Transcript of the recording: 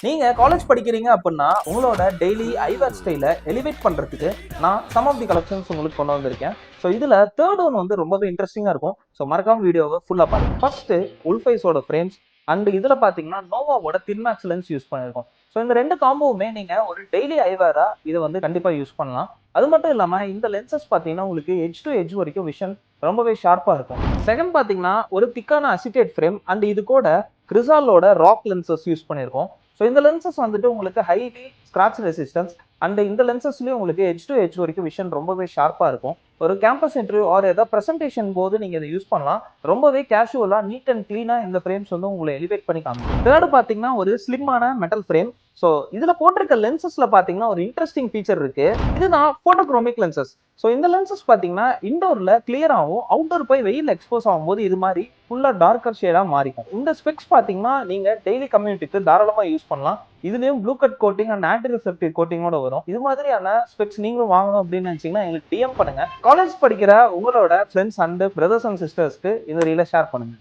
நீங்க காலேஜ் படிக்கிறீங்க அப்படின்னா உங்களோட டெய்லி ஐவேர் ஸ்டைல எலிவேட் பண்றதுக்கு நான் சம் ஆஃப் தி கலெக்ஷன்ஸ் உங்களுக்கு கொண்டு வந்திருக்கேன். ஸோ இதுல தேர்ட் ஒன் வந்து ரொம்பவே இன்ட்ரெஸ்டிங்கா இருக்கும். ஸோ மறக்காம வீடியோவை ஃபுல்லா பாருங்க. ஃபர்ஸ்ட் உல்ஃபைஸோட ஃப்ரேம்ஸ் அண்ட் இதுல பாத்தீங்கன்னா நோவாவோட தின்மேக்ஸ் லென்ஸ் யூஸ் பண்ணிருக்கோம். ஸோ இந்த ரெண்டு காம்போவுமே நீங்க ஒரு டெய்லி ஐவேரா இதை வந்து கண்டிப்பா யூஸ் பண்ணலாம். அது மட்டும் இல்லாம இந்த லென்சஸ் பாத்தீங்கன்னா உங்களுக்கு எட்ஜ் டு எட்ஜ் வரைக்கும் விஷன் ரொம்பவே ஷார்ப்பா இருக்கும். செகண்ட் பாத்தீங்கன்னா ஒரு திக்கான அசிட்டேட் ஃப்ரேம் அண்ட் இது கூட கிரிசாலோட ராக் லென்சஸ் யூஸ் பண்ணிருக்கோம். ஸோ இந்த லென்சஸ் வந்துட்டு உங்களுக்கு ஹைலி ஸ்கிராச் ரெசிஸ்டன்ஸ் அண்ட் இந்த லென்சஸ்லயும் உங்களுக்கு எட்ஜ் டு எட்ஜ் வரைக்கும் விஷன் ரொம்பவே ஷார்ப்பா இருக்கும். ஒரு கேம்பஸ் இன்டர்வியூ ஆர் ஏதாவது ப்ரெசன்டேஷன் போது நீங்க இதை யூஸ் பண்ணலாம். ரொம்பவே கேஷுவலா நீட் அண்ட் கிளீனா இந்த ஃப்ரேம்ஸ் வந்து உங்களை எலிவேட் பண்ணி காமிக்கும். தேர்ட் பாத்தீங்கன்னா ஒரு ஸ்லிம்மான மெட்டல் ஃப்ரேம். ஸோ இதுல போட்டிருக்க லென்சஸ்ல பாத்தீங்கன்னா ஒரு இன்ட்ரெஸ்டிங் ஃபீச்சர் இருக்கு. இதுதான் போட்டோக்ரோமிக் லென்சஸ். ஸோ இந்த லென்சஸ் பாத்தீங்கன்னா இண்டோர்ல கிளியராகவும் அவுட்டோர் போய் வெயில் எக்ஸ்போஸ் ஆகும்போது இது மாதிரி ஃபுல்லா டார்க்கர் ஷேடா மாறிக்கும். இந்த ஸ்பெக்ஸ் பாத்தீங்கன்னா நீங்க டெய்லி கம்யூனிட்டிக்கு தாராளமா யூஸ் பண்ணலாம். இதுலயும் blue cut coating and anti reflective கோட்டிங்கோட வரும். இது மாதிரியான ஸ்பெக்ஸ் நீங்களும் வாங்கணும் அப்படின்னு நினைச்சீங்கன்னா எங்களுக்கு டிஎம் பண்ணுங்க. காலேஜ் படிக்கிற உங்களோட ஃப்ரெண்ட்ஸ் அண்ட் பிரதர்ஸ் அண்ட் சிஸ்டர்ஸ்க்கு இந்த ரீல ஷேர் பண்ணுங்க.